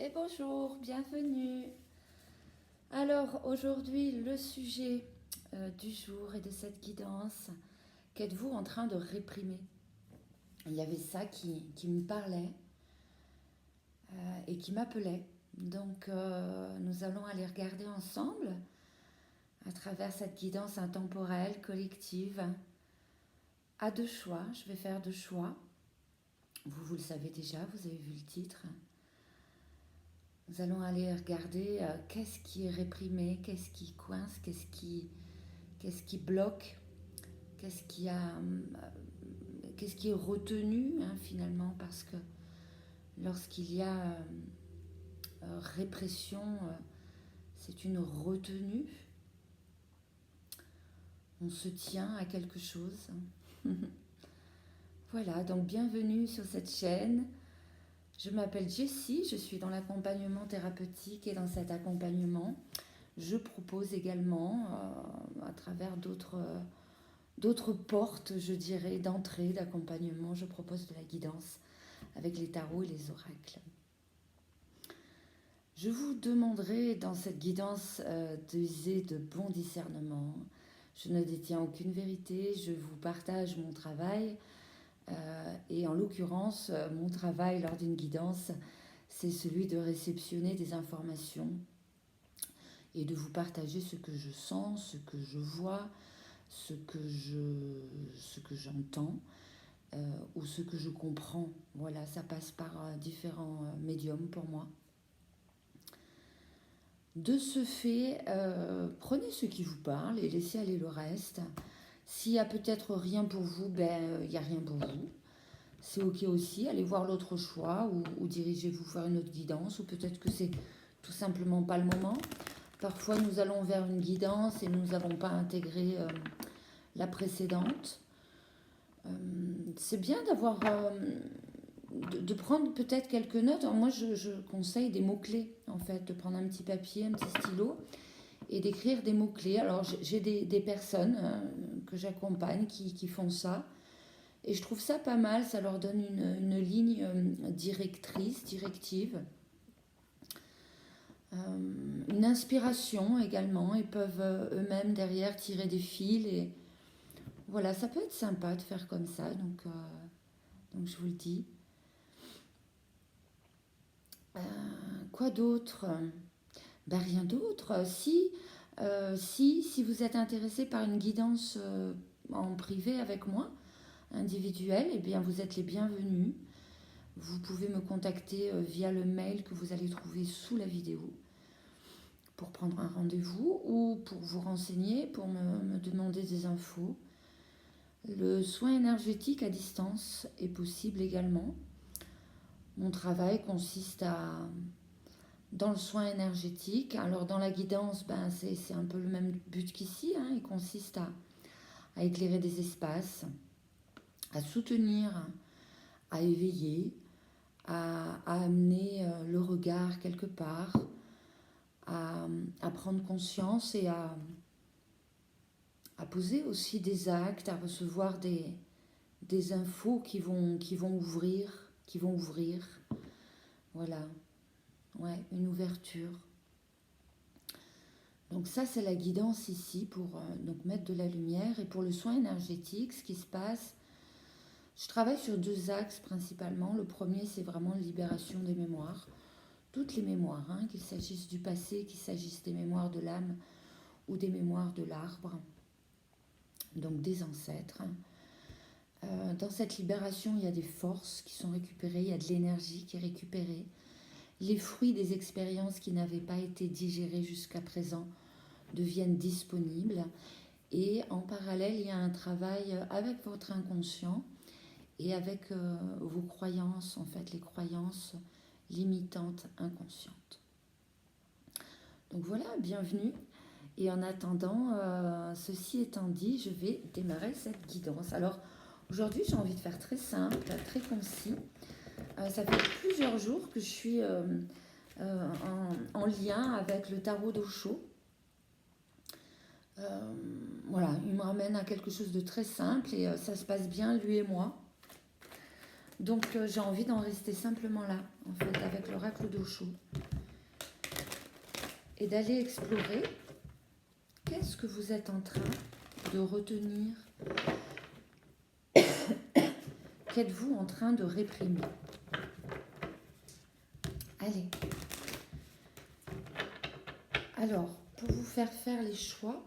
Et bonjour, bienvenue. Alors aujourd'hui, le sujet du jour et de cette guidance, qu'êtes-vous en train de réprimer? Il y avait ça qui me parlait et qui m'appelait. Donc nous allons aller regarder ensemble à travers cette guidance intemporelle, collective, à deux choix. Je vais faire deux choix. Vous le savez déjà, vous avez vu le titre. Nous allons aller regarder qu'est-ce qui est réprimé, qu'est-ce qui coince, qu'est-ce qui bloque, qu'est-ce qui est retenu finalement, parce que lorsqu'il y a répression, c'est une retenue. On se tient à quelque chose. Voilà, donc bienvenue sur cette chaîne. Je m'appelle Jessie, je suis dans l'accompagnement thérapeutique et dans cet accompagnement, je propose également à travers d'autres portes, je dirais, d'entrée, d'accompagnement, je propose de la guidance avec les tarots et les oracles. Je vous demanderai dans cette guidance d'user de bon discernement. Je ne détiens aucune vérité, je vous partage mon travail. Et en l'occurrence, mon travail lors d'une guidance, c'est celui de réceptionner des informations et de vous partager ce que je sens, ce que je vois, ce que j'entends ou ce que je comprends. Voilà, ça passe par différents médiums pour moi. De ce fait, prenez ce qui vous parle et laissez aller le reste. S'il n'y a peut-être rien pour vous, il n'y a rien pour vous. C'est ok aussi, allez voir l'autre choix ou dirigez-vous vers une autre guidance, ou peut-être que c'est tout simplement pas le moment. Parfois nous allons vers une guidance et nous n'avons pas intégré la précédente. C'est bien d'avoir, de prendre peut-être quelques notes. Alors moi je conseille des mots-clés en fait, de prendre un petit papier, un petit stylo et d'écrire des mots-clés. Alors j'ai des personnes que j'accompagne qui font ça. Et je trouve ça pas mal, ça leur donne une ligne directive, une inspiration également. Ils peuvent eux-mêmes derrière tirer des fils. Et voilà, ça peut être sympa de faire comme ça, donc je vous le dis. Quoi d'autre? Rien d'autre. Si vous êtes intéressé par une guidance en privé avec moi, individuelle, eh bien vous êtes les bienvenus. Vous pouvez me contacter via le mail que vous allez trouver sous la vidéo pour prendre un rendez-vous ou pour vous renseigner, pour me demander des infos. Le soin énergétique à distance est possible également. Mon travail consiste dans le soin énergétique. Alors dans la guidance, c'est un peu le même but qu'ici. Il consiste à éclairer des espaces, à soutenir, à éveiller, à amener le regard quelque part, à prendre conscience et à poser aussi des actes, à recevoir des infos qui vont ouvrir. Voilà, ouais, une ouverture. Donc ça, c'est la guidance ici pour donc mettre de la lumière. Et pour le soin énergétique, ce qui se passe, je travaille sur deux axes principalement. Le premier, c'est vraiment la libération des mémoires. Toutes les mémoires, qu'il s'agisse du passé, qu'il s'agisse des mémoires de l'âme ou des mémoires de l'arbre, donc des ancêtres. Dans cette libération, il y a des forces qui sont récupérées, il y a de l'énergie qui est récupérée. Les fruits des expériences qui n'avaient pas été digérées jusqu'à présent deviennent disponibles. Et en parallèle, il y a un travail avec votre inconscient et avec vos croyances, en fait, les croyances limitantes inconscientes. Donc voilà, bienvenue. Et en attendant, ceci étant dit, je vais démarrer cette guidance. Alors aujourd'hui, j'ai envie de faire très simple, très concis. Ça fait plusieurs jours que je suis en lien avec le tarot d'Osho. Voilà, il me ramène à quelque chose de très simple et ça se passe bien, lui et moi. Donc j'ai envie d'en rester simplement là, en fait, avec l'oracle d'Osho. et d'aller explorer qu'est-ce que vous êtes en train de retenir, qu'êtes-vous en train de réprimer. Allez. Alors, pour vous faire les choix,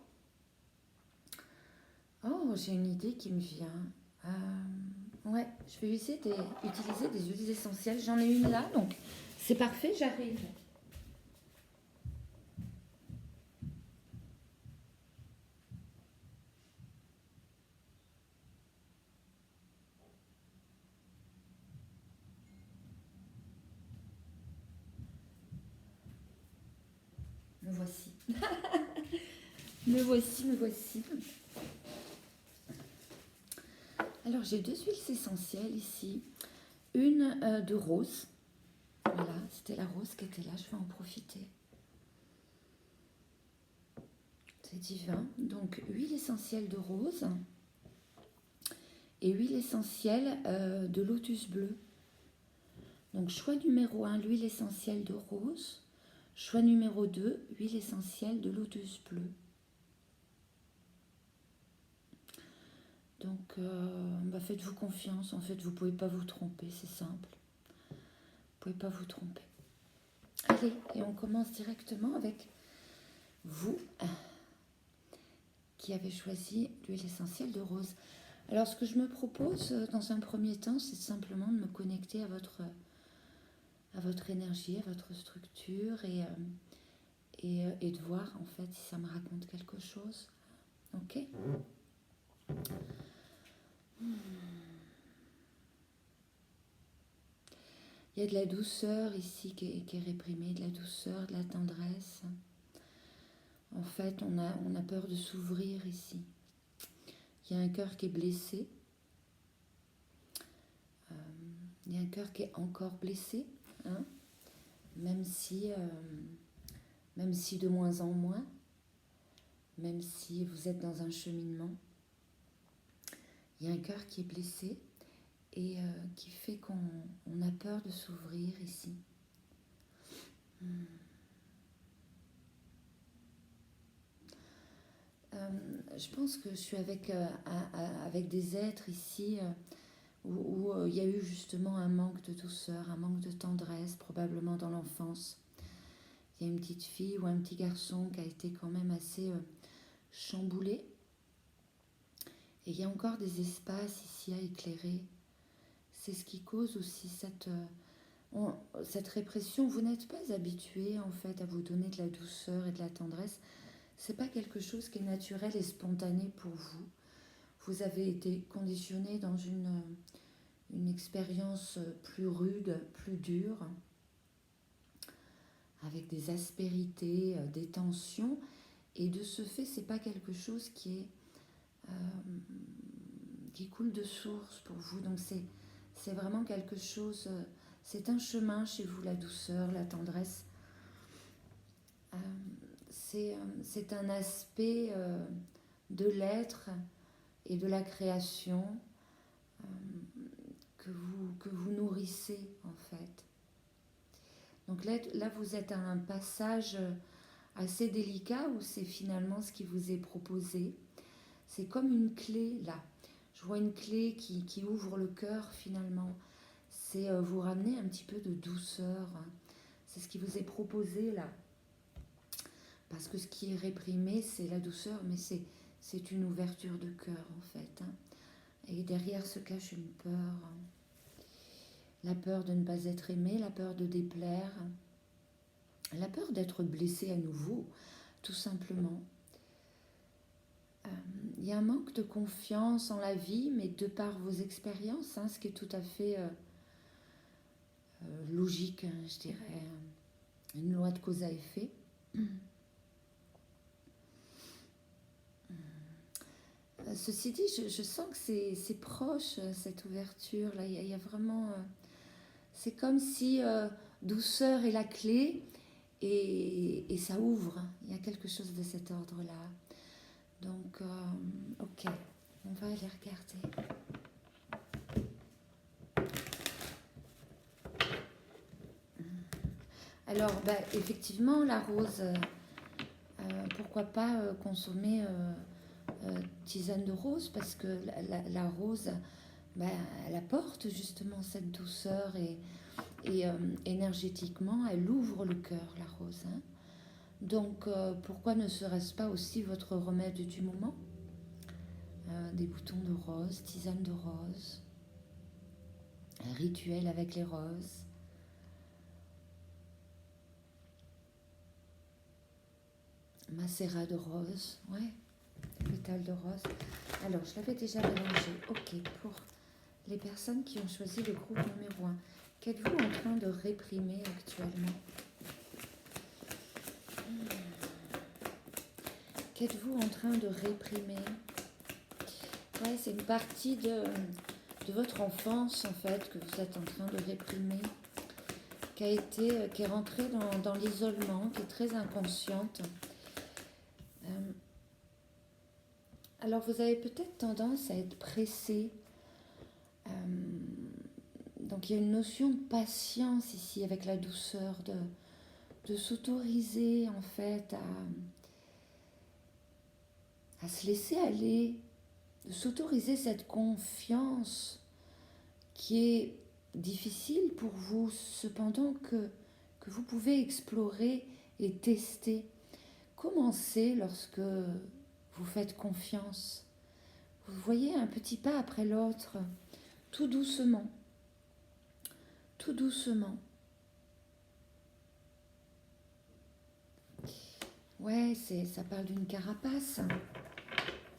oh, j'ai une idée qui me vient. Ouais, je vais utiliser des huiles essentielles. J'en ai une là, donc c'est parfait, j'arrive. Me voici. Me voici. Alors, j'ai 2 huiles essentielles ici. Une de rose. Voilà, c'était la rose qui était là, je vais en profiter. C'est divin. Donc, huile essentielle de rose et huile essentielle de lotus bleu. Donc, choix numéro 1, l'huile essentielle de rose. Choix numéro 2, huile essentielle de lotus bleu. Donc, faites-vous confiance. En fait, vous ne pouvez pas vous tromper, c'est simple. Vous ne pouvez pas vous tromper. Allez, et on commence directement avec vous qui avez choisi l'huile essentielle de rose. Alors, ce que je me propose dans un premier temps, c'est simplement de me connecter à votre énergie, à votre structure et de voir en fait si ça me raconte quelque chose. Ok ? Il y a de la douceur ici qui est réprimée, de la douceur, de la tendresse. En fait, on a peur de s'ouvrir ici. Il y a un cœur qui est blessé. Il y a un cœur qui est encore blessé, hein, même si de moins en moins, même si vous êtes dans un cheminement. Il y a un cœur qui est blessé et qui fait qu'on a peur de s'ouvrir ici. Je pense que je suis avec des êtres ici où il y a eu justement un manque de douceur, un manque de tendresse, probablement dans l'enfance. Il y a une petite fille ou un petit garçon qui a été quand même assez chamboulé. Et il y a encore des espaces ici à éclairer. C'est ce qui cause aussi cette répression. Vous n'êtes pas habitué en fait à vous donner de la douceur et de la tendresse. C'est pas quelque chose qui est naturel et spontané pour vous. Vous avez été conditionné dans une expérience plus rude, plus dure, avec des aspérités, des tensions, et de ce fait, c'est pas quelque chose qui coule de source pour vous. Donc c'est vraiment quelque chose, c'est un chemin chez vous, la douceur, la tendresse. C'est un aspect de l'être et de la création que vous nourrissez en fait. Donc là, vous êtes à un passage assez délicat où c'est finalement ce qui vous est proposé. C'est comme une clé là. Je vois une clé qui ouvre le cœur finalement. C'est vous ramener un petit peu de douceur. C'est ce qui vous est proposé là. Parce que ce qui est réprimé, c'est la douceur, mais c'est une ouverture de cœur en fait. Et derrière se cache une peur. La peur de ne pas être aimé, la peur de déplaire, la peur d'être blessé à nouveau, tout simplement. Il y a un manque de confiance en la vie, mais de par vos expériences, ce qui est tout à fait logique, je dirais, une loi de cause à effet. Ceci dit, je sens que c'est proche, cette ouverture-là. Il y a vraiment... c'est comme si douceur est la clé et ça ouvre. Il y a quelque chose de cet ordre-là. Donc, ok, on va aller regarder. Alors, effectivement, la rose, Pourquoi pas consommer tisane de rose, parce que la rose, bah, elle apporte justement cette douceur et énergétiquement, elle ouvre le cœur, la rose. Hein. Donc, pourquoi ne serait-ce pas aussi votre remède du moment? Des boutons de rose, tisane de rose, un rituel avec les roses. Macérat de rose, ouais, pétales de rose. Alors, je l'avais déjà mélangé. Ok, pour les personnes qui ont choisi le groupe numéro 1, qu'êtes-vous en train de réprimer actuellement? Qu'êtes-vous en train de réprimer? Ouais, c'est une partie de votre enfance, en fait, que vous êtes en train de réprimer, qui est rentrée dans l'isolement, qui est très inconsciente. Alors, vous avez peut-être tendance à être pressé. Donc, il y a une notion de patience ici, avec la douceur, de s'autoriser, en fait, à se laisser aller, de s'autoriser cette confiance qui est difficile pour vous, cependant que vous pouvez explorer et tester. Commencez lorsque vous faites confiance. Vous voyez un petit pas après l'autre, tout doucement, tout doucement. Ouais, ça parle d'une carapace.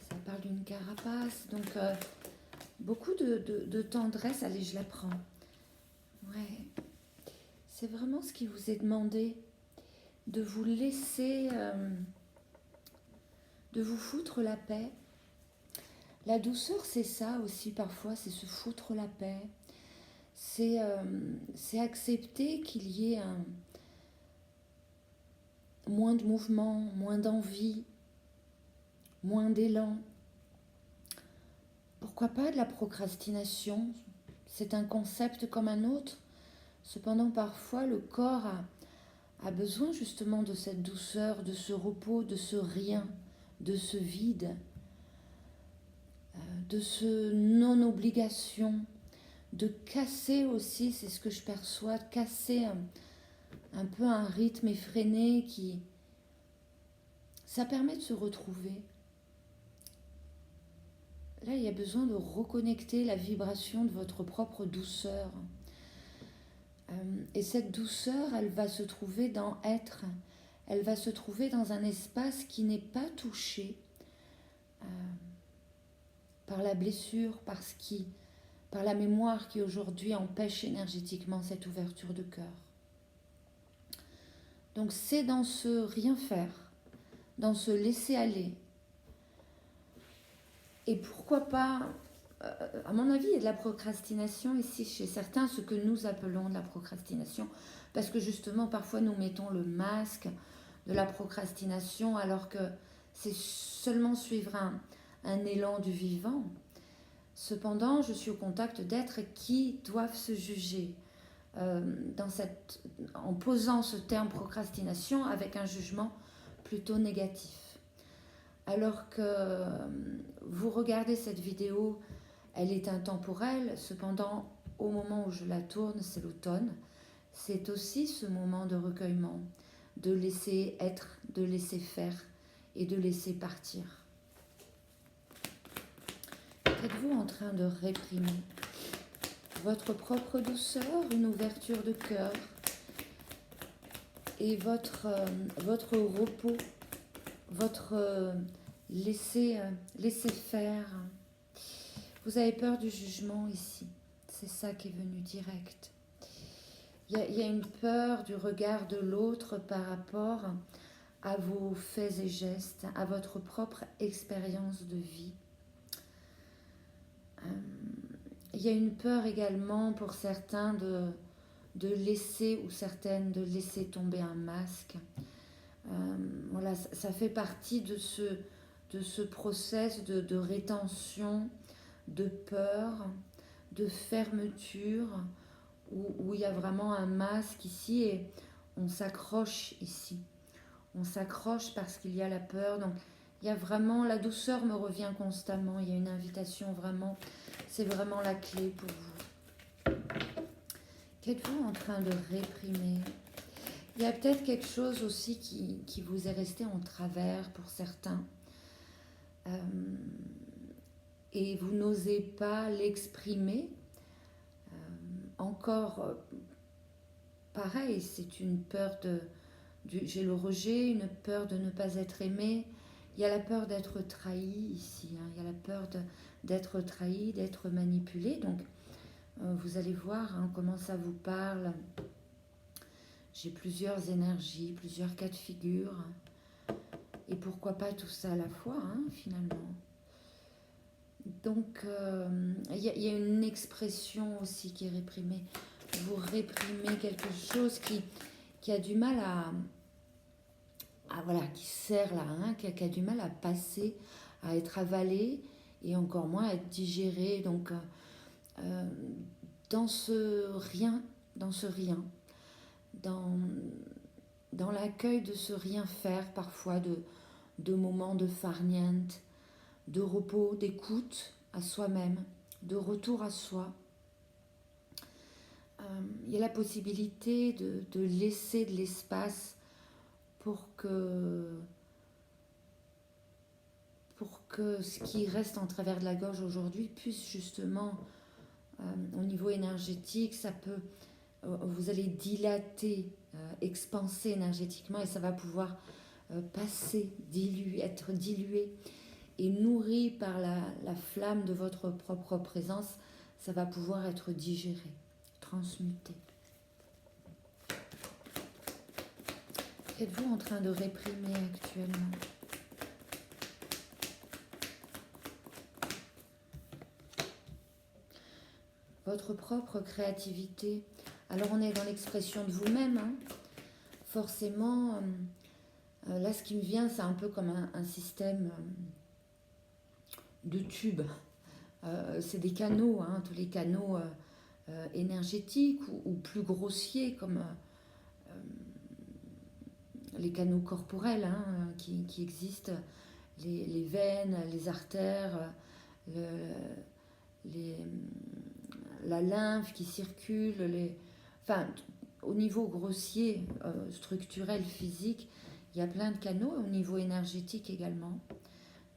Ça parle d'une carapace. Donc, beaucoup de tendresse. Allez, je la prends. Ouais. C'est vraiment ce qui vous est demandé. De vous laisser... de vous foutre la paix. La douceur, c'est ça aussi parfois, c'est se foutre la paix. C'est accepter qu'il y ait moins de mouvement, moins d'envie, moins d'élan. Pourquoi pas de la procrastination? C'est un concept comme un autre. Cependant, parfois, le corps a besoin justement de cette douceur, de ce repos, de ce rien, de ce vide, de ce non-obligation, de casser aussi, c'est ce que je perçois, de casser un peu un rythme effréné qui... Ça permet de se retrouver. Là, il y a besoin de reconnecter la vibration de votre propre douceur. Et cette douceur, elle va se trouver dans être. Elle va se trouver dans un espace qui n'est pas touché par la blessure, par la mémoire qui aujourd'hui empêche énergétiquement cette ouverture de cœur. Donc c'est dans ce rien faire, dans ce laisser aller. Et pourquoi pas, à mon avis, il y a de la procrastination ici chez certains, ce que nous appelons de la procrastination, parce que justement parfois nous mettons le masque de la procrastination alors que c'est seulement suivre un élan du vivant. Cependant, je suis au contact d'êtres qui doivent se juger en posant ce terme procrastination avec un jugement plutôt négatif. Alors que vous regardez cette vidéo, elle est intemporelle, cependant au moment où je la tourne, c'est l'automne. C'est aussi ce moment de recueillement, de laisser être, de laisser faire et de laisser partir. Qu'êtes-vous en train de réprimer? Votre propre douceur, une ouverture de cœur et votre repos, votre laisser faire. Vous avez peur du jugement ici, c'est ça qui est venu direct. Il y a une peur du regard de l'autre par rapport à vos faits et gestes, à votre propre expérience de vie. Il y a une peur également pour certains de laisser, ou certaines, de laisser tomber un masque. Voilà, ça fait partie de ce process de rétention, de peur, de fermeture, où il y a vraiment un masque ici et on s'accroche ici. on s'accroche parce qu'il y a la peur. Donc il y a vraiment, la douceur me revient constamment, il y a une invitation vraiment, c'est vraiment la clé pour vous. Qu'êtes-vous en train de réprimer? Il y a peut-être quelque chose aussi qui vous est resté en travers pour certains. Et vous n'osez pas l'exprimer. Encore, pareil, c'est une peur j'ai le rejet, une peur de ne pas être aimé. Il y a la peur d'être trahi ici, hein. Il y a la peur d'être trahi, d'être manipulé. Donc, vous allez voir hein, comment ça vous parle. J'ai plusieurs énergies, plusieurs cas de figure. Et pourquoi pas tout ça à la fois, hein, finalement. Donc, il y a une expression aussi qui est réprimée. Vous réprimez quelque chose qui a du mal voilà, qui sert là, hein, qui a du mal à passer, à être avalé et encore moins à être digéré. Donc, dans ce rien, dans l'accueil de ce rien faire parfois, de moments de farniente, de repos, d'écoute à soi-même, de retour à soi. Il y a la possibilité de laisser de l'espace pour que ce qui reste en travers de la gorge aujourd'hui puisse justement, au niveau énergétique, vous allez dilater, expanser énergétiquement et ça va pouvoir passer, être dilué et nourri par la flamme de votre propre présence, ça va pouvoir être digéré, transmuté. Qu'êtes-vous en train de réprimer actuellement? Votre propre créativité. Alors on est dans l'expression de vous-même, hein. Forcément, là ce qui me vient, c'est un peu comme un système de tubes. C'est des canaux, hein, tous les canaux énergétiques ou plus grossiers comme les canaux corporels hein, qui existent, les veines, les artères, la lymphe qui circule, enfin, au niveau grossier, structurel, physique, il y a plein de canaux, au niveau énergétique également.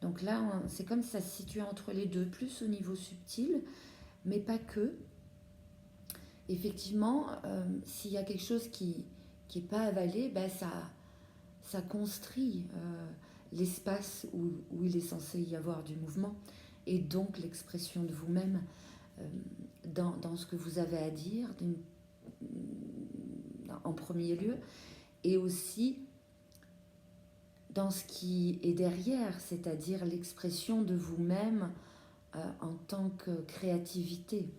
Donc là, c'est comme si ça se situait entre les deux, plus au niveau subtil, mais pas que. Effectivement, s'il y a quelque chose qui n'est pas avalé, ben ça constrie l'espace où il est censé y avoir du mouvement, et donc l'expression de vous-même dans ce que vous avez à dire, en premier lieu, et aussi dans ce qui est derrière, c'est-à-dire l'expression de vous-même en tant que créativité.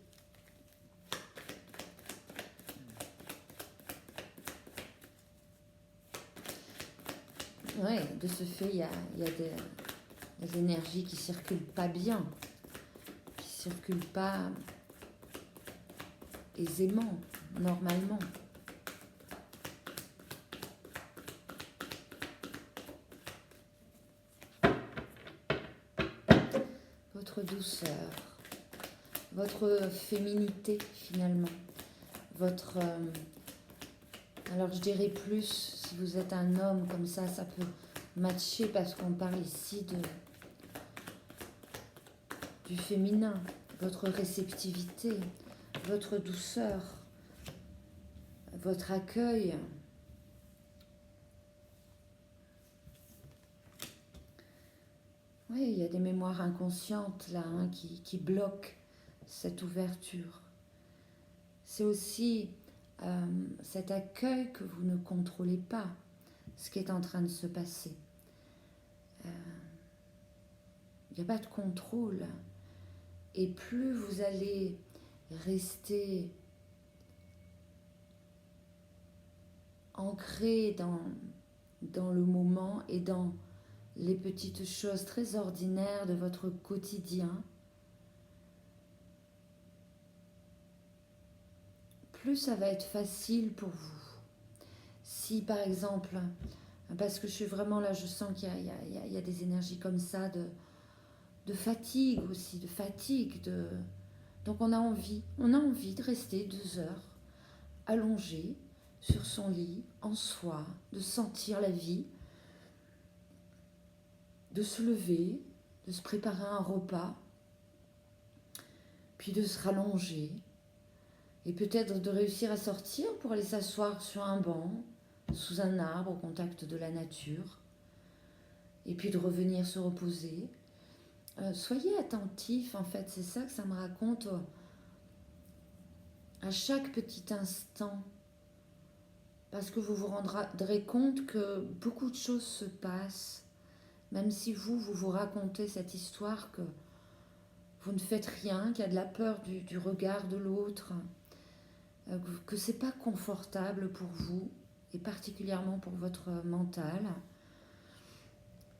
Oui, de ce fait, il y a des énergies qui ne circulent pas bien, qui ne circulent pas aisément, normalement. Votre douceur, votre féminité finalement, alors je dirais plus, si vous êtes un homme comme ça peut matcher parce qu'on parle ici du féminin, votre réceptivité, votre douceur, votre accueil. Oui, il y a des mémoires inconscientes là hein, qui bloquent cette ouverture. C'est aussi cet accueil que vous ne contrôlez pas, ce qui est en train de se passer. Il n'y a pas de contrôle. Et plus vous allez rester ancré dans le moment et dans les petites choses très ordinaires de votre quotidien, plus ça va être facile pour vous. Si par exemple, Parce que je suis vraiment là, je sens qu'il y a des énergies comme ça, de fatigue aussi, de fatigue. Donc on a envie de rester 2 heures allongé sur son lit, en soi, de sentir la vie, de se lever, de se préparer un repas, puis de se rallonger, et peut-être de réussir à sortir pour aller s'asseoir sur un banc, sous un arbre, au contact de la nature, et puis de revenir se reposer. Soyez attentifs, en fait, c'est ça que ça me raconte, à chaque petit instant, parce que vous vous rendrez compte que beaucoup de choses se passent, même si vous racontez cette histoire que vous ne faites rien, qu'il y a de la peur du regard de l'autre, que c'est pas confortable pour vous, et particulièrement pour votre mental.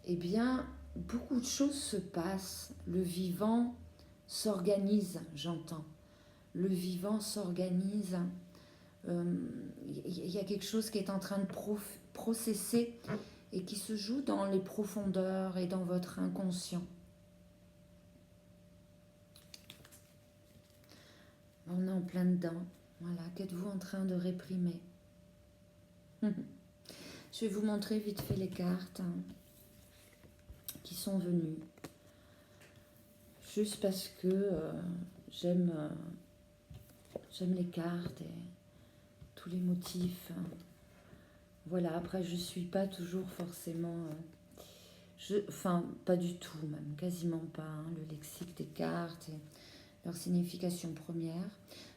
Eh bien, beaucoup de choses se passent. Le vivant s'organise, j'entends. Le vivant s'organise. Y a quelque chose qui est en train de processer et qui se joue dans les profondeurs et dans votre inconscient. On est en plein dedans. Voilà, qu'êtes-vous en train de réprimer? Je vais vous montrer vite fait les cartes qui sont venues. Juste parce que j'aime les cartes et tous les motifs. Voilà, après je ne suis pas toujours forcément... enfin, pas du tout même, quasiment pas, hein, le lexique des cartes et leur signification première.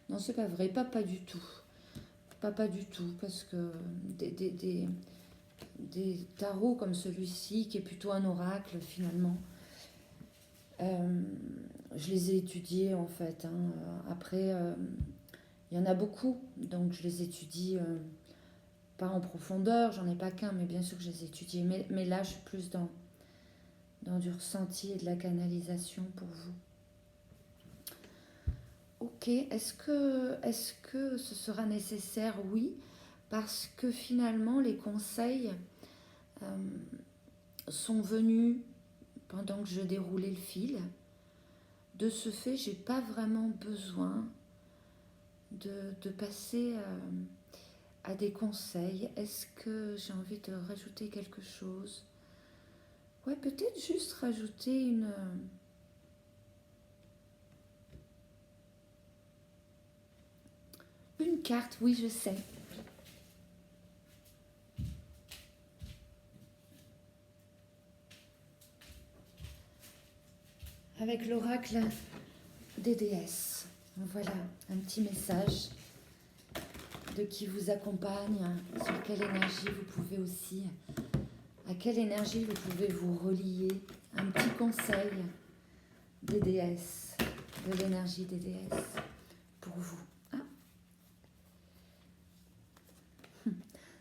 Non, c'est pas vrai, pas du tout. Pas du tout, parce que des tarots comme celui-ci, qui est plutôt un oracle finalement, je les ai étudiés en fait. Hein. Après, il y en a beaucoup, donc je les étudie pas en profondeur, j'en ai pas qu'un, mais bien sûr que je les étudie. Mais là, je suis plus dans du ressenti et de la canalisation pour vous. Ok, est-ce que ce sera nécessaire? Oui, parce que finalement, les conseils sont venus pendant que je déroulais le fil. De ce fait, j'ai pas vraiment besoin de passer à des conseils. Est-ce que j'ai envie de rajouter quelque chose? Ouais, peut-être juste rajouter une carte, oui, je sais. Avec l'oracle des déesses. Voilà, un petit message de qui vous accompagne, sur quelle énergie vous pouvez aussi, à quelle énergie vous pouvez vous relier. Un petit conseil des déesses, de l'énergie des déesses pour vous.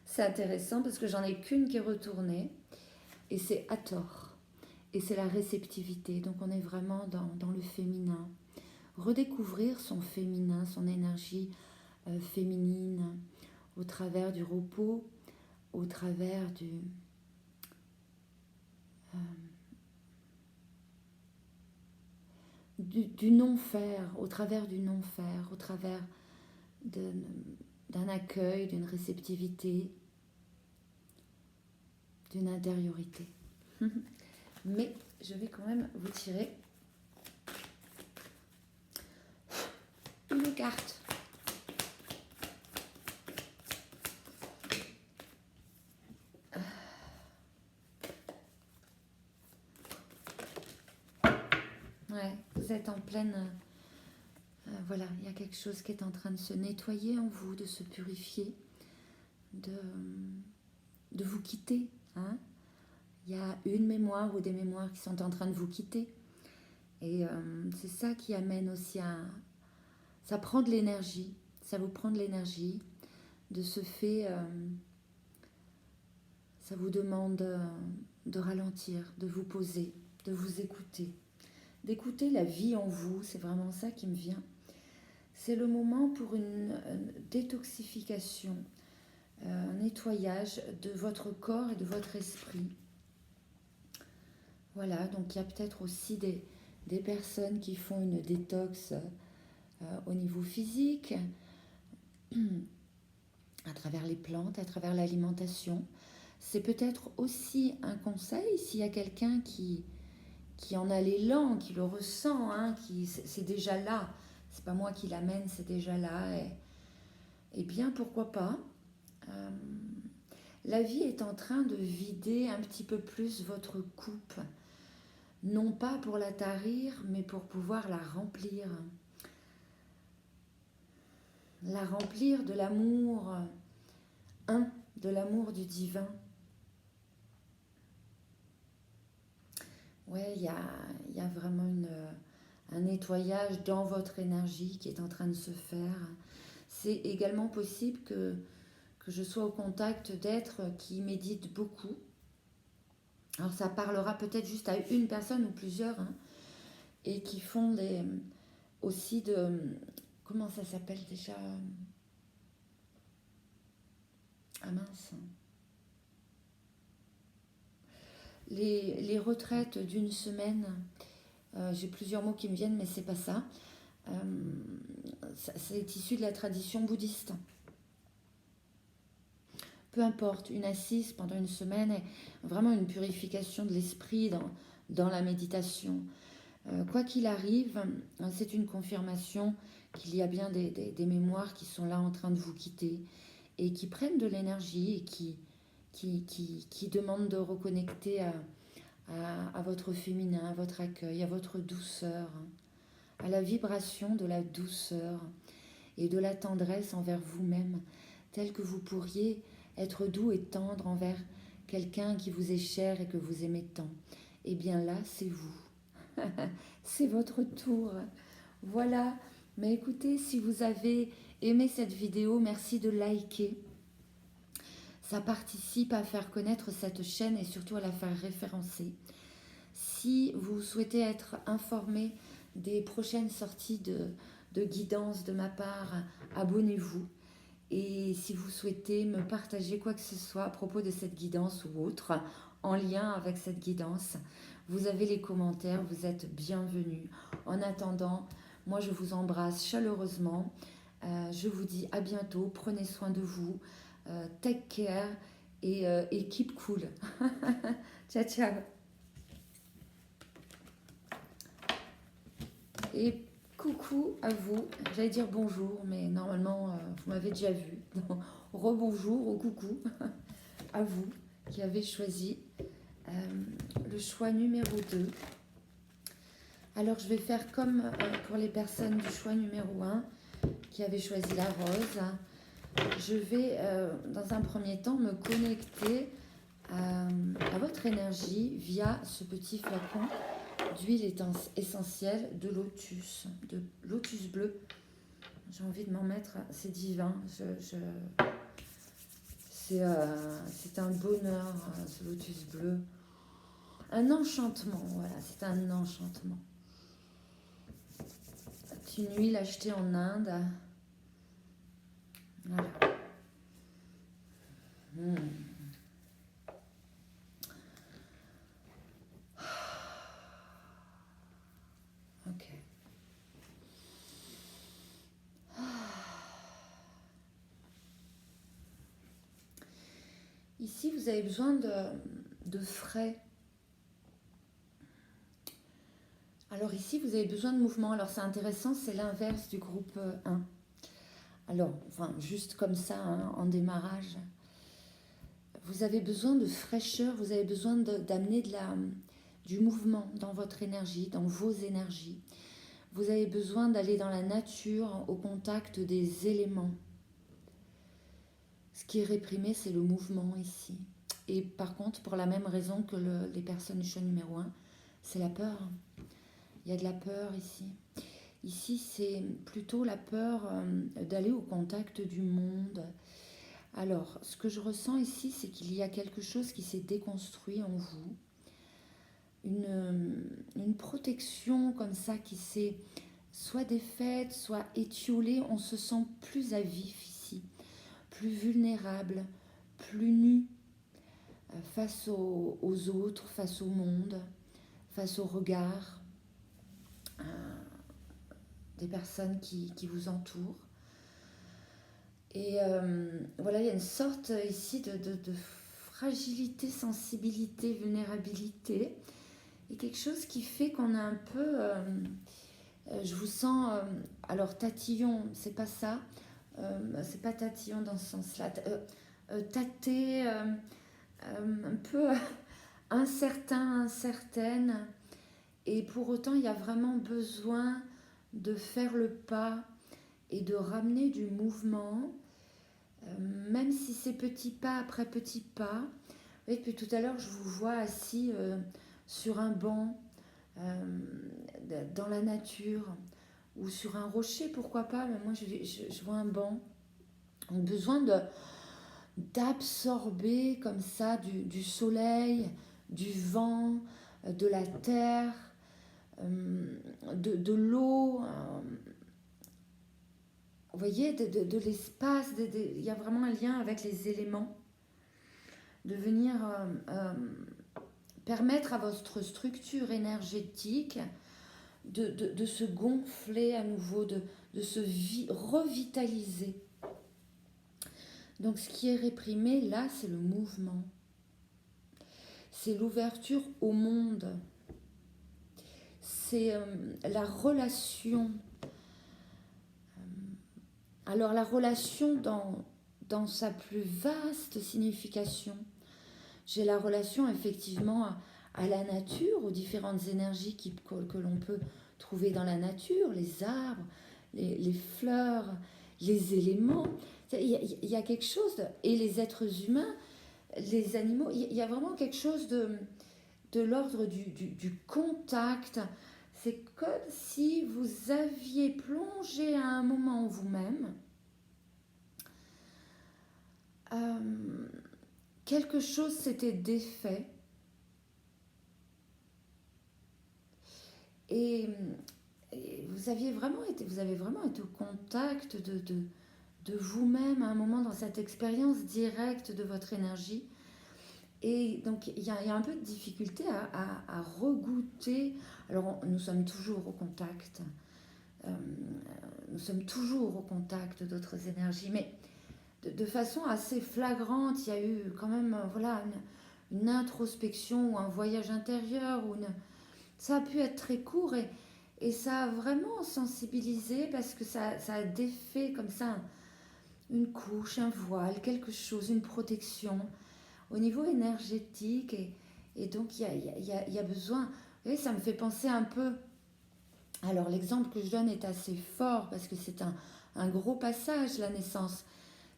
C'est intéressant parce que j'en ai qu'une qui est retournée et c'est Hathor. Et c'est la réceptivité. Donc on est vraiment dans le féminin. Redécouvrir son féminin, son énergie féminine au travers du repos, au travers du non-faire, au travers du non-faire, au travers d'un accueil, d'une réceptivité, d'une intériorité. Mais je vais quand même vous tirer une carte. Ouais, vous êtes en pleine... voilà, il y a quelque chose qui est en train de se nettoyer en vous, de se purifier, de vous quitter. Hein. Il y a une mémoire ou des mémoires qui sont en train de vous quitter. Et c'est ça qui amène aussi à... Ça prend de l'énergie, ça vous prend de l'énergie. De ce fait, ça vous demande de ralentir, de vous poser, de vous écouter. D'écouter la vie en vous, c'est vraiment ça qui me vient. C'est le moment pour une détoxification, un nettoyage de votre corps et de votre esprit. Voilà, donc il y a peut-être aussi des personnes qui font une détox au niveau physique, à travers les plantes, à travers l'alimentation. C'est peut-être aussi un conseil s'il y a quelqu'un qui en a l'élan, qui le ressent, hein, c'est déjà là. C'est pas moi qui l'amène, c'est déjà là. Et bien, pourquoi pas. Euh, la vie est en train de vider un petit peu plus votre coupe. Non pas pour la tarir, mais pour pouvoir la remplir. La remplir de l'amour, de l'amour du divin. Ouais, il y a vraiment un nettoyage dans votre énergie qui est en train de se faire. C'est également possible que je sois au contact d'êtres qui méditent beaucoup. Alors ça parlera peut-être juste à une personne ou plusieurs, hein, et qui font aussi de... Comment ça s'appelle déjà? Ah mince. Les retraites d'une semaine, j'ai plusieurs mots qui me viennent, mais c'est pas ça. Euh, c'est issu de la tradition bouddhiste. Peu importe, une assise pendant une semaine est vraiment une purification de l'esprit dans la méditation. Quoi qu'il arrive, c'est une confirmation qu'il y a bien des mémoires qui sont là en train de vous quitter et qui prennent de l'énergie et qui demandent de reconnecter à votre féminin, à votre accueil, à votre douceur, à la vibration de la douceur et de la tendresse envers vous-même, tel que vous pourriez être doux et tendre envers quelqu'un qui vous est cher et que vous aimez tant. Eh bien là, c'est vous. C'est votre tour. Voilà. Mais écoutez, si vous avez aimé cette vidéo, merci de liker. Ça participe à faire connaître cette chaîne et surtout à la faire référencer. Si vous souhaitez être informé des prochaines sorties de guidance de ma part, abonnez-vous. Et si vous souhaitez me partager quoi que ce soit à propos de cette guidance ou autre, en lien avec cette guidance, vous avez les commentaires, vous êtes bienvenus. En attendant, moi je vous embrasse chaleureusement. Je vous dis à bientôt, prenez soin de vous, take care et keep cool. Ciao, ciao. Et coucou à vous. J'allais dire bonjour, mais normalement, vous m'avez déjà vu. Rebonjour ou coucou à vous qui avez choisi le choix numéro 2. Alors, je vais faire comme pour les personnes du choix numéro 1 qui avaient choisi la rose. Je vais, dans un premier temps, me connecter à votre énergie via ce petit flacon d'huile essentielle de lotus bleu. J'ai envie de m'en mettre, c'est divin. C'est un bonheur, ce lotus bleu. Un enchantement, voilà, c'est un enchantement. C'est une huile achetée en Inde. Voilà. Ok. Ici, vous avez besoin de frais. Alors ici, vous avez besoin de mouvement. Alors c'est intéressant, c'est l'inverse du groupe 1. Alors, enfin, juste comme ça, hein, en démarrage, vous avez besoin de fraîcheur, vous avez besoin d'amener du mouvement dans votre énergie, dans vos énergies. Vous avez besoin d'aller dans la nature, au contact des éléments. Ce qui est réprimé, c'est le mouvement ici. Et par contre, pour la même raison que les personnes du choix numéro 1, c'est la peur. Il y a de la peur ici. Ici, c'est plutôt la peur d'aller au contact du monde. Alors, ce que je ressens ici, c'est qu'il y a quelque chose qui s'est déconstruit en vous. Une protection comme ça qui s'est soit défaite, soit étiolée. On se sent plus à vif ici. plus vulnérable, plus nu face aux autres, face au monde, face au regard des personnes qui vous entourent. Et voilà, il y a une sorte ici de fragilité, sensibilité, vulnérabilité, et quelque chose qui fait qu'on a un peu, je vous sens, alors tatillon, c'est pas ça, c'est pas tatillon dans ce sens-là, tâter, un peu incertain, incertaine, et pour autant il y a vraiment besoin de faire le pas et de ramener du mouvement, même si c'est petit pas après petit pas. Oui, depuis tout à l'heure, je vous vois assis sur un banc, dans la nature, ou sur un rocher, pourquoi pas, mais moi je vois un banc. Donc besoin d'absorber comme ça du soleil, du vent, de la terre, de l'eau, vous voyez, de l'espace, il y a vraiment un lien avec les éléments, de venir permettre à votre structure énergétique de se gonfler à nouveau, de se revitaliser. Donc ce qui est réprimé là, c'est le mouvement, c'est l'ouverture au monde, c'est la relation. Alors la relation dans sa plus vaste signification, j'ai la relation effectivement à la nature, aux différentes énergies que l'on peut trouver dans la nature, les arbres, les fleurs, les éléments. Il y a quelque chose, et les êtres humains, les animaux, il y a vraiment quelque chose de l'ordre du contact. C'est comme si vous aviez plongé à un moment en vous-même quelque chose s'était défait et vous avez vraiment été au contact de vous-même à un moment dans cette expérience directe de votre énergie. Et donc il y a un peu de difficulté à regoûter. Alors nous sommes toujours au contact, nous sommes toujours au contact d'autres énergies, mais de façon assez flagrante. Il y a eu quand même voilà, une introspection ou un voyage intérieur. Ça a pu être très court et ça a vraiment sensibilisé parce que ça a défait comme ça une couche, un voile, quelque chose, une protection au niveau énergétique. Et donc il y a besoin. Vous voyez, ça me fait penser un peu. Alors l'exemple que je donne est assez fort parce que c'est un gros passage, la naissance.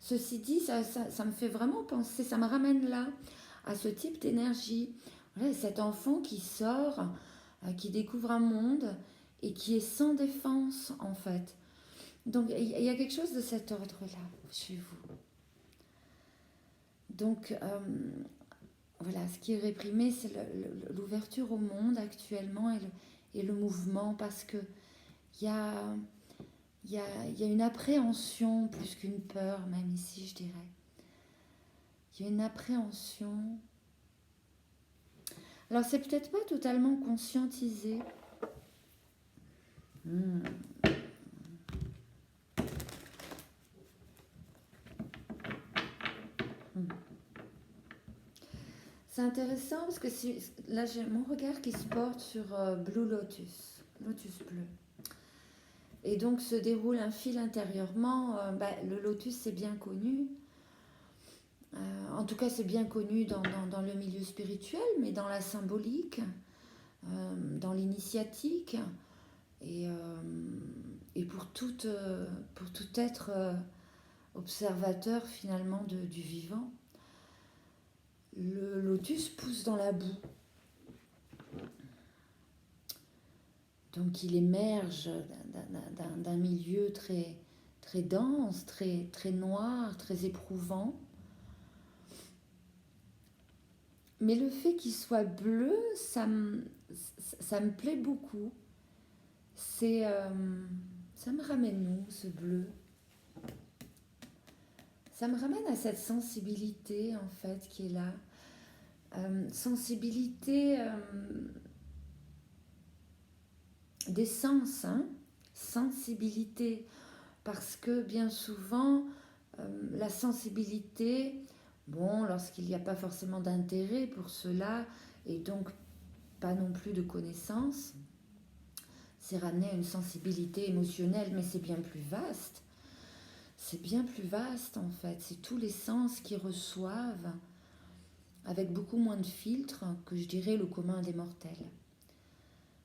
Ceci dit, ça me fait vraiment penser, ça me ramène là, à ce type d'énergie. Voilà, cet enfant qui sort, qui découvre un monde et qui est sans défense, en fait. Donc, il y a quelque chose de cet ordre-là chez vous. Donc, voilà, ce qui est réprimé, c'est l'ouverture au monde actuellement et le mouvement, parce que il y a une appréhension plus qu'une peur, même ici, je dirais. Il y a une appréhension. Alors, c'est peut-être pas totalement conscientisé. C'est intéressant parce que là, j'ai mon regard qui se porte sur Blue Lotus, Lotus bleu. Et donc, se déroule un fil intérieurement. Le lotus, c'est bien connu. En tout cas, c'est bien connu dans le milieu spirituel, mais dans la symbolique, dans l'initiatique, et pour tout être observateur finalement du vivant. Le lotus pousse dans la boue. Donc il émerge d'un milieu très, très dense, très, très noir, très éprouvant. Mais le fait qu'il soit bleu, ça me plaît beaucoup. Ça me ramène où, ce bleu? Ça me ramène à cette sensibilité, en fait, qui est là. Sensibilité des sens, hein. Sensibilité. Parce que bien souvent, la sensibilité, bon, lorsqu'il n'y a pas forcément d'intérêt pour cela, et donc pas non plus de connaissances, c'est ramené à une sensibilité émotionnelle, mais c'est bien plus vaste. C'est bien plus vaste en fait. C'est tous les sens qui reçoivent avec beaucoup moins de filtres que je dirais le commun des mortels.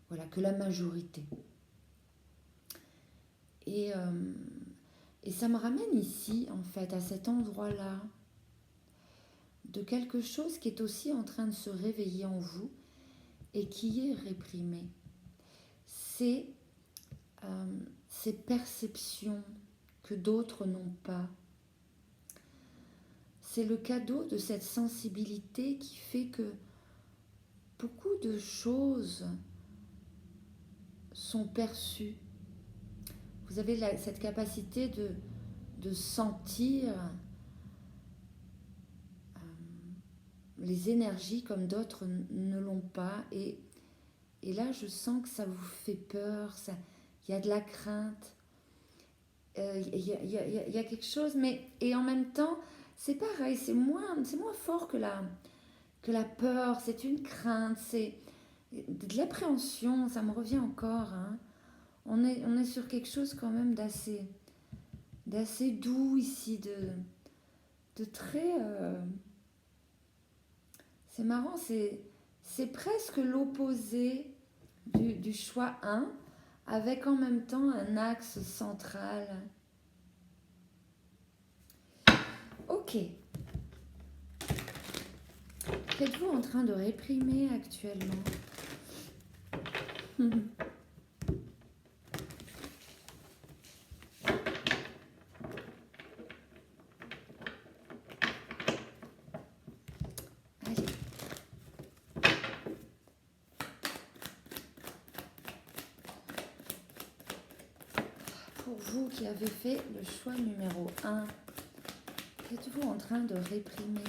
Voilà, que la majorité. Et, euh, et ça me ramène ici en fait, à cet endroit-là, de quelque chose qui est aussi en train de se réveiller en vous et qui est réprimé. C'est ces perceptions que d'autres n'ont pas. C'est le cadeau de cette sensibilité qui fait que beaucoup de choses sont perçues. Vous avez cette capacité de sentir les énergies comme d'autres ne l'ont pas. Et là, je sens que ça vous fait peur, il y a de la crainte, il y a quelque chose, mais et en même temps, c'est pareil, c'est moins fort que la peur, c'est une crainte, c'est de l'appréhension, ça me revient encore. Hein. On est sur quelque chose quand même d'assez doux ici, de très... c'est marrant, c'est presque l'opposé du choix 1, avec en même temps un axe central. Ok. Qu'êtes-vous en train de réprimer actuellement? Allez. Pour vous qui avez fait le choix numéro 1, qu'êtes-vous en train de réprimer?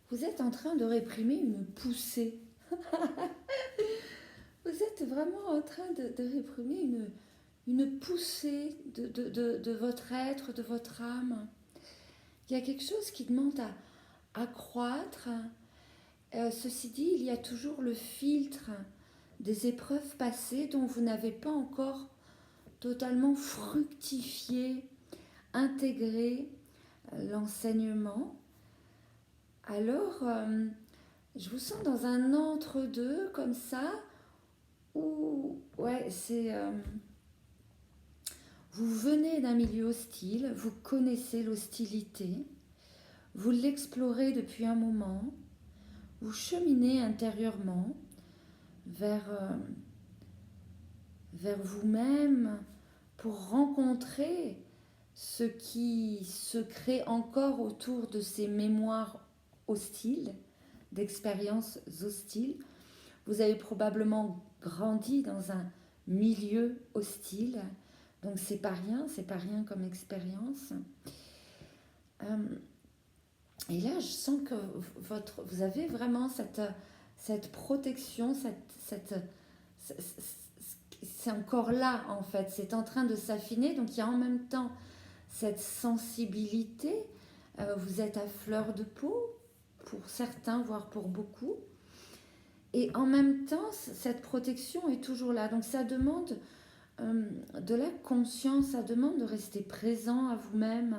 Vous êtes en train de réprimer une poussée. Vous êtes vraiment en train de réprimer une poussée de votre être, de votre âme. Il y a quelque chose qui demande à croître. Ceci dit, il y a toujours le filtre des épreuves passées dont vous n'avez pas encore totalement fructifié, intégré l'enseignement. Alors, je vous sens dans un entre-deux comme ça, où ouais, vous venez d'un milieu hostile, vous connaissez l'hostilité, vous l'explorez depuis un moment, vous cheminez intérieurement vers vous-même pour rencontrer ce qui se crée encore autour de ces mémoires hostiles, d'expériences hostiles. Vous avez probablement grandi dans un milieu hostile, donc c'est pas rien comme expérience. Et là, je sens que vous avez vraiment cette protection, c'est encore là en fait, c'est en train de s'affiner, donc il y a en même temps cette sensibilité, vous êtes à fleur de peau, pour certains, voire pour beaucoup, et en même temps, cette protection est toujours là, donc ça demande de la conscience, ça demande de rester présent à vous-même,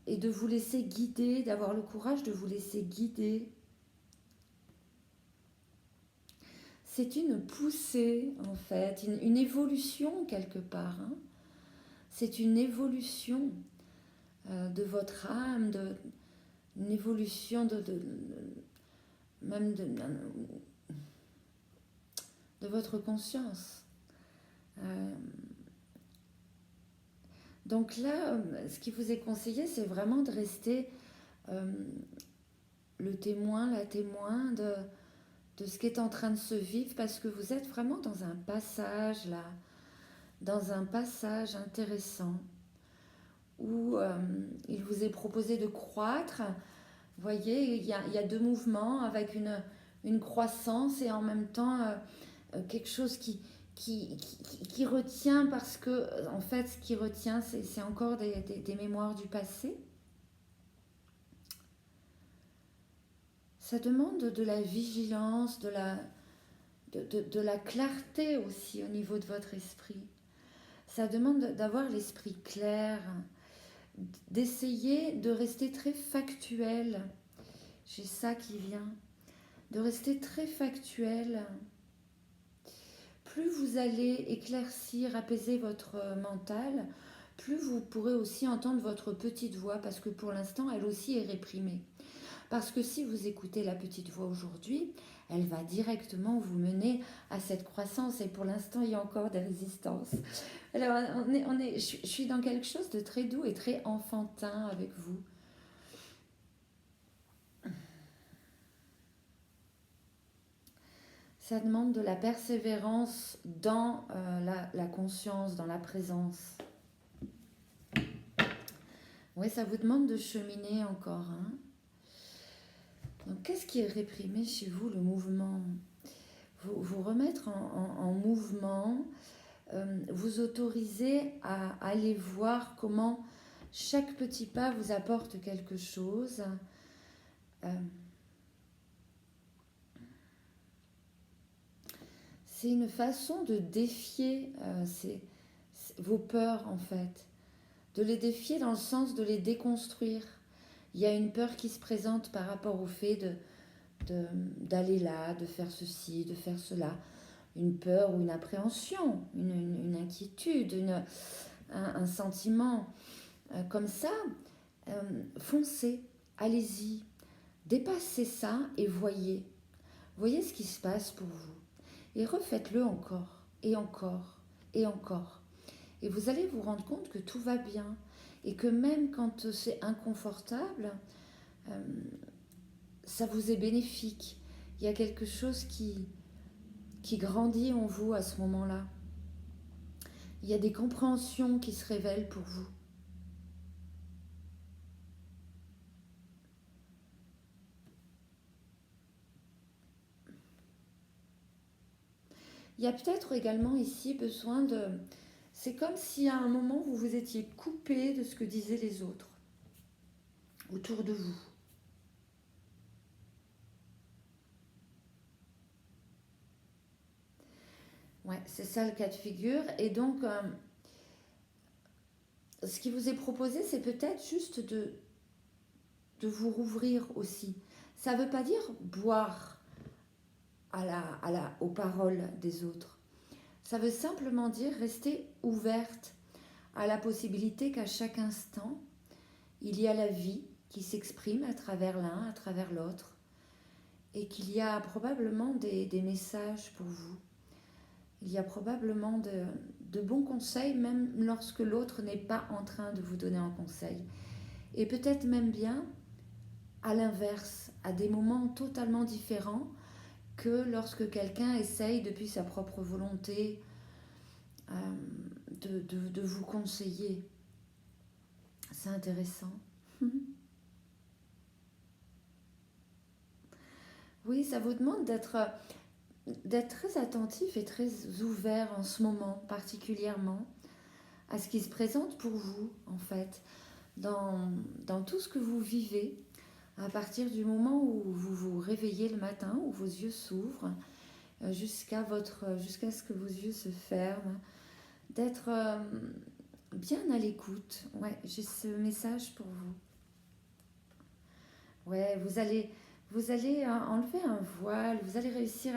et de vous laisser guider, d'avoir le courage de vous laisser guider c'est une poussée, en fait, une évolution quelque part, hein. C'est une évolution de votre âme, une évolution même de votre conscience. Euh, donc là, ce qui vous est conseillé, c'est vraiment de rester euh, le témoin, la témoin de ce qui est en train de se vivre, parce que vous êtes vraiment dans un passage là, dans un passage intéressant où il vous est proposé de croître. Vous voyez, il y a deux mouvements avec une croissance et en même temps quelque chose qui retient, parce que en fait ce qui retient c'est encore des mémoires du passé. Ça demande de la vigilance, de la clarté aussi au niveau de votre esprit. Ça demande d'avoir l'esprit clair, d'essayer de rester très factuel. J'ai ça qui vient. De rester très factuel. Plus vous allez éclaircir, apaiser votre mental, plus vous pourrez aussi entendre votre petite voix, parce que pour l'instant, elle aussi est réprimée. Parce que si vous écoutez la petite voix aujourd'hui, elle va directement vous mener à cette croissance. Et pour l'instant, il y a encore des résistances. Alors, je suis dans quelque chose de très doux et très enfantin avec vous. Ça demande de la persévérance dans la conscience, dans la présence. Oui, ça vous demande de cheminer encore, hein. Donc, qu'est-ce qui est réprimé chez vous? Le mouvement. Vous remettre en mouvement, vous autoriser à aller voir comment chaque petit pas vous apporte quelque chose. C'est une façon de défier vos peurs, en fait. De les défier dans le sens de les déconstruire. Il y a une peur qui se présente par rapport au fait d'aller là, de faire ceci, de faire cela. Une peur ou une appréhension, une inquiétude, un sentiment comme ça. Foncez, allez-y, dépassez ça et voyez. Voyez ce qui se passe pour vous. Et refaites-le encore, et encore, et encore. Et vous allez vous rendre compte que tout va bien. Et que même quand c'est inconfortable, ça vous est bénéfique. Il y a quelque chose qui grandit en vous à ce moment-là. Il y a des compréhensions qui se révèlent pour vous. Il y a peut-être également ici besoin de... C'est comme si à un moment vous vous étiez coupé de ce que disaient les autres autour de vous. Ouais, c'est ça le cas de figure. Et donc, ce qui vous est proposé, c'est peut-être juste de vous rouvrir aussi. Ça ne veut pas dire boire aux paroles des autres. Ça veut simplement dire rester ouverte à la possibilité qu'à chaque instant, il y a la vie qui s'exprime à travers l'un, à travers l'autre, et qu'il y a probablement des messages pour vous. Il y a probablement de bons conseils, même lorsque l'autre n'est pas en train de vous donner un conseil. Et peut-être même bien à l'inverse, à des moments totalement différents que lorsque quelqu'un essaye depuis sa propre volonté de vous conseiller. C'est intéressant. Oui, ça vous demande d'être très attentif et très ouvert en ce moment, particulièrement, à ce qui se présente pour vous, en fait, dans tout ce que vous vivez, à partir du moment où vous vous réveillez le matin, où vos yeux s'ouvrent, jusqu'à ce que vos yeux se ferment, d'être bien à l'écoute. Ouais, j'ai ce message pour vous. Ouais, vous allez enlever un voile, vous allez réussir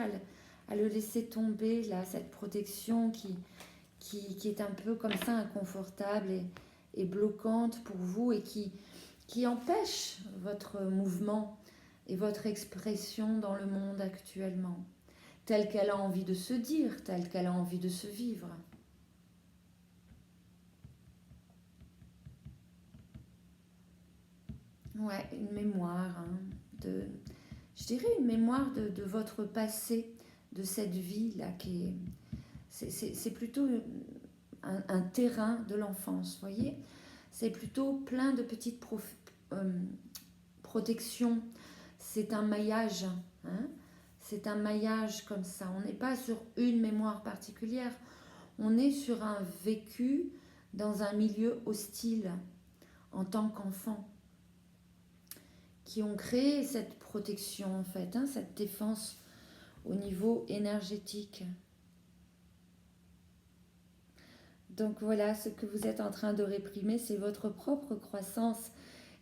à le laisser tomber, là, cette protection qui est un peu comme ça inconfortable et bloquante pour vous et qui empêche votre mouvement et votre expression dans le monde actuellement, telle qu'elle a envie de se dire, telle qu'elle a envie de se vivre. Ouais, une mémoire, hein, je dirais une mémoire de votre passé, de cette vie-là c'est plutôt un terrain de l'enfance, voyez. C'est plutôt plein de petites protections. C'est un maillage, hein. C'est un maillage comme ça. On n'est pas sur une mémoire particulière. On est sur un vécu dans un milieu hostile en tant qu'enfant, qui ont créé cette protection en fait, hein, cette défense au niveau énergétique. Donc voilà, ce que vous êtes en train de réprimer, c'est votre propre croissance.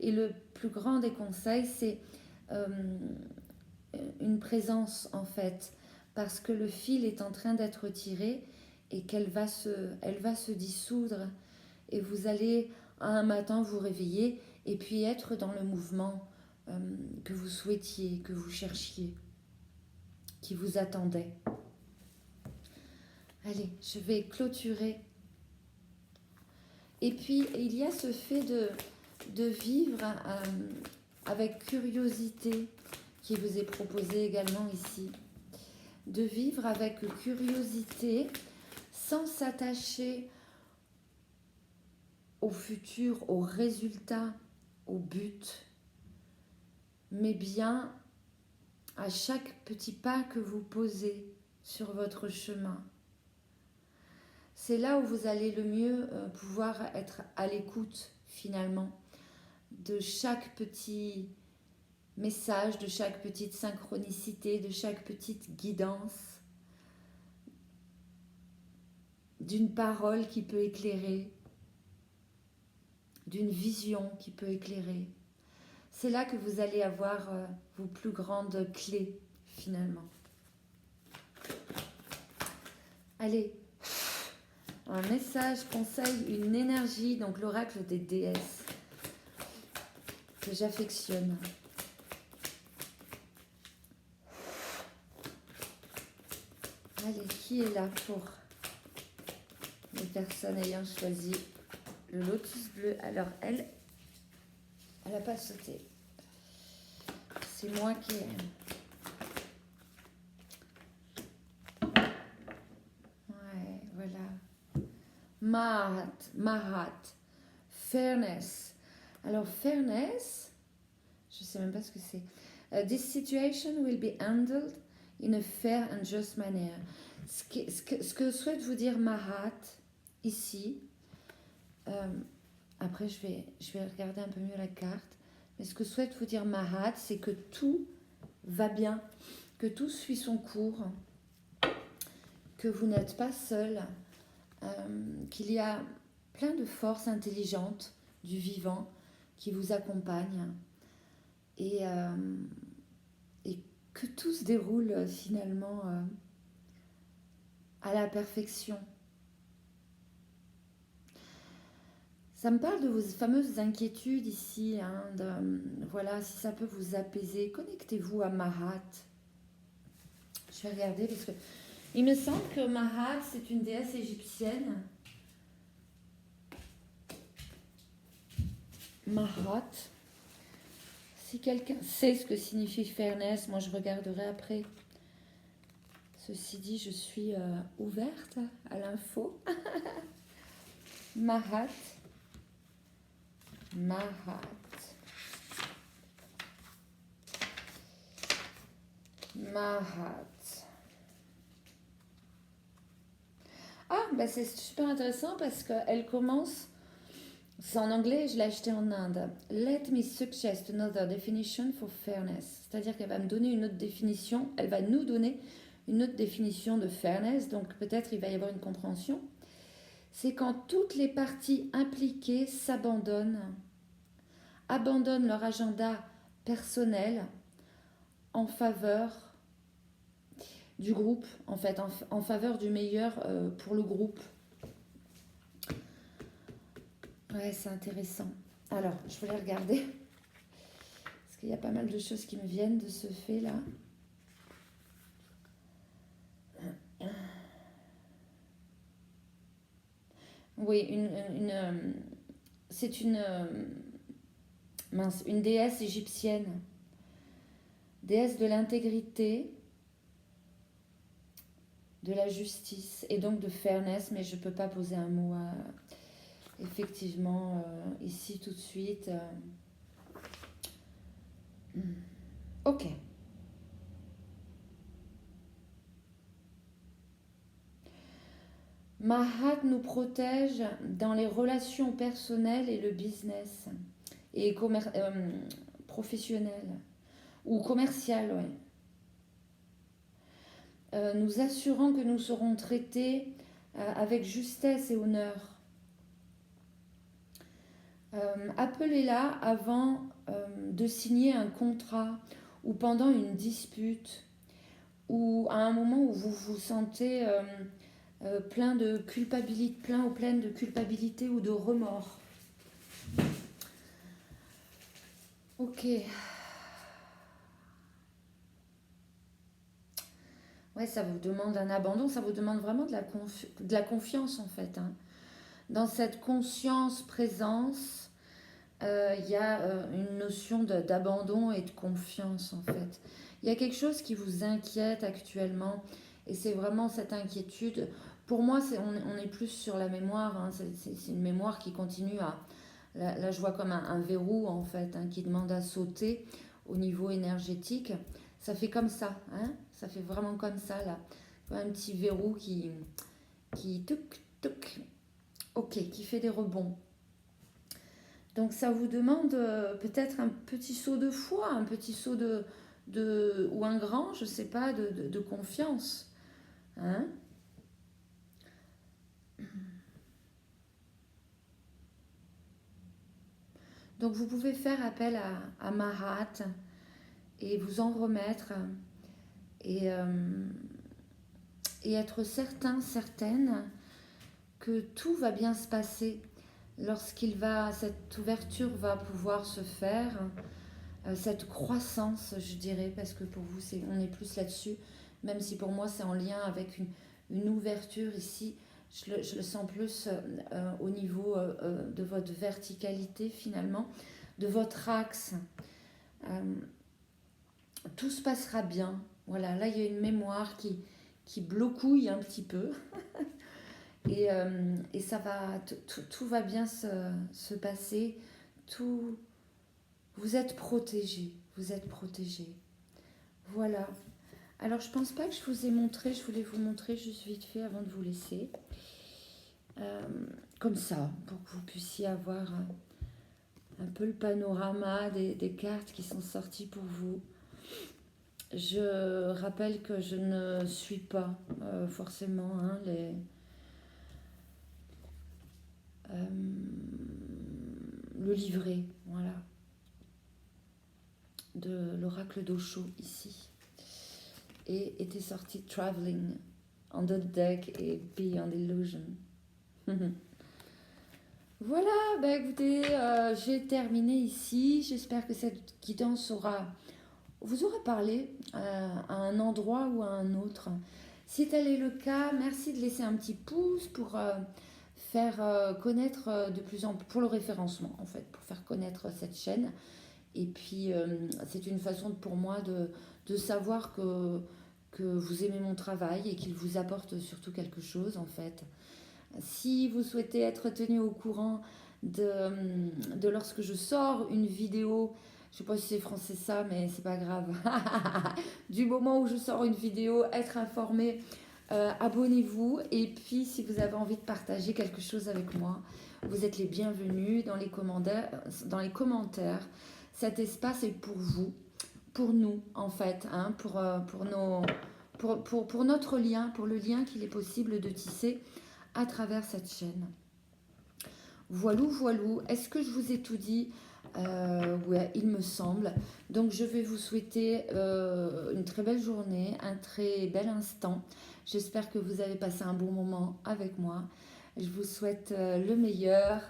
Et le plus grand des conseils, c'est une présence en fait, parce que le fil est en train d'être tiré et elle va se dissoudre. Et vous allez un matin vous réveiller et puis être dans le mouvement que vous souhaitiez, que vous cherchiez, qui vous attendait. Allez, je vais clôturer. Et puis, il y a ce fait de vivre avec curiosité qui vous est proposé également ici. De vivre avec curiosité sans s'attacher au futur, au résultat, au but, mais bien à chaque petit pas que vous posez sur votre chemin. C'est là où vous allez le mieux pouvoir être à l'écoute finalement de chaque petit message, de chaque petite synchronicité, de chaque petite guidance, d'une parole qui peut éclairer, d'une vision qui peut éclairer. C'est là que vous allez avoir vos plus grandes clés finalement. Allez, un message, conseil, une énergie, donc l'oracle des déesses que j'affectionne. Allez, qui est là pour les personnes ayant choisi le lotus bleu? Alors, elle n'a pas sauté. C'est moi qui ai... Ouais, voilà. Mahat, fairness. Alors, fairness, je ne sais même pas ce que c'est. This situation will be handled in a fair and just manner. Ce que souhaite vous dire Mahat ici, après je vais regarder un peu mieux la carte, mais ce que souhaite vous dire Mahat, c'est que tout va bien, que tout suit son cours, que vous n'êtes pas seul, qu'il y a plein de forces intelligentes du vivant qui vous accompagnent et que tout se déroule finalement à la perfection. Ça me parle de vos fameuses inquiétudes ici, hein, voilà, si ça peut vous apaiser, connectez-vous à Mahat. Je vais regarder parce que il me semble que Mahat, c'est une déesse égyptienne. Mahat. Si quelqu'un sait ce que signifie fairness, moi je regarderai après. Ceci dit, je suis ouverte à l'info. Mahat. Mahat. Mahat. Ah, bah c'est super intéressant parce qu'elle commence, c'est en anglais, je l'ai acheté en Inde. Let me suggest another definition for fairness. C'est-à-dire qu'elle va me donner une autre définition, elle va nous donner une autre définition de fairness, donc peut-être il va y avoir une compréhension. C'est quand toutes les parties impliquées s'abandonnent, abandonnent leur agenda personnel en faveur du groupe, en fait, en faveur du meilleur pour le groupe. Ouais, c'est intéressant. Alors, je voulais regarder, parce qu'il y a pas mal de choses qui me viennent de ce fait-là. Oui, c'est une déesse égyptienne, déesse de l'intégrité, de la justice et donc de fairness, mais je ne peux pas poser un mot effectivement ici tout de suite. Ok. Mahat nous protège dans les relations personnelles et le business et professionnel ou commercial, ouais. Nous assurant que nous serons traités avec justesse et honneur. Appelez-la avant de signer un contrat ou pendant une dispute ou à un moment où vous vous sentez plein de culpabilité, plein ou pleine de culpabilité ou de remords. Ok. Ouais, ça vous demande un abandon, ça vous demande vraiment de la confiance en fait. Hein. Dans cette conscience-présence, il y a une notion d'abandon et de confiance en fait. Il y a quelque chose qui vous inquiète actuellement et c'est vraiment cette inquiétude. Pour moi, on est plus sur la mémoire. Hein. C'est une mémoire qui continue à... Là, je vois comme un verrou en fait, hein, qui demande à sauter au niveau énergétique. Ça fait comme ça, hein. Ça fait vraiment comme ça là. Comme un petit verrou qui touc, ok, qui fait des rebonds. Donc ça vous demande peut-être un petit saut de foi, un petit saut ou un grand, je sais pas, de confiance. Hein. Donc vous pouvez faire appel à Mahat et vous en remettre et être certain, certaine que tout va bien se passer cette ouverture va pouvoir se faire, cette croissance, je dirais, parce que pour vous, on est plus là-dessus, même si pour moi, c'est en lien avec une ouverture ici. Je le sens plus au niveau de votre verticalité, finalement, de votre axe. Tout se passera bien. Voilà, là, il y a une mémoire qui blocouille un petit peu. Et ça va, tout va bien se passer. Vous êtes protégés. Vous êtes protégés. Voilà. Alors, je pense pas que je vous ai montré. Je voulais vous montrer juste vite fait avant de vous laisser. Comme ça, pour que vous puissiez avoir un peu le panorama des cartes qui sont sorties pour vous. Je rappelle que je ne suis pas forcément le livret, voilà, de l'oracle d'Osho ici. Et était sorti Traveling on the Deck et Beyond Illusion. Voilà, bah écoutez, j'ai terminé ici. J'espère que cette guidance vous aura parlé à un endroit ou à un autre. Si tel est le cas, merci de laisser un petit pouce pour faire connaître de plus en plus, pour le référencement en fait, pour faire connaître cette chaîne. Et puis c'est une façon pour moi de savoir que vous aimez mon travail et qu'il vous apporte surtout quelque chose en fait. Si vous souhaitez être tenu au courant de lorsque je sors une vidéo, je sais pas si c'est français ça, mais c'est pas grave. Du moment où je sors une vidéo, être informé, abonnez-vous. Et puis, si vous avez envie de partager quelque chose avec moi, vous êtes les bienvenus dans les commentaires. Cet espace est pour vous, pour nous, en fait, hein, pour notre lien, pour le lien qu'il est possible de tisser à travers cette chaîne. Voilou, voilou, est-ce que je vous ai tout dit? Ouais, il me semble. Donc je vais vous souhaiter une très belle journée, un très bel instant. J'espère que vous avez passé un bon moment avec moi. Je vous souhaite le meilleur,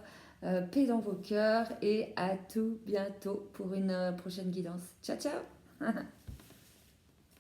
paix dans vos cœurs et à tout bientôt pour une prochaine guidance. Ciao, ciao!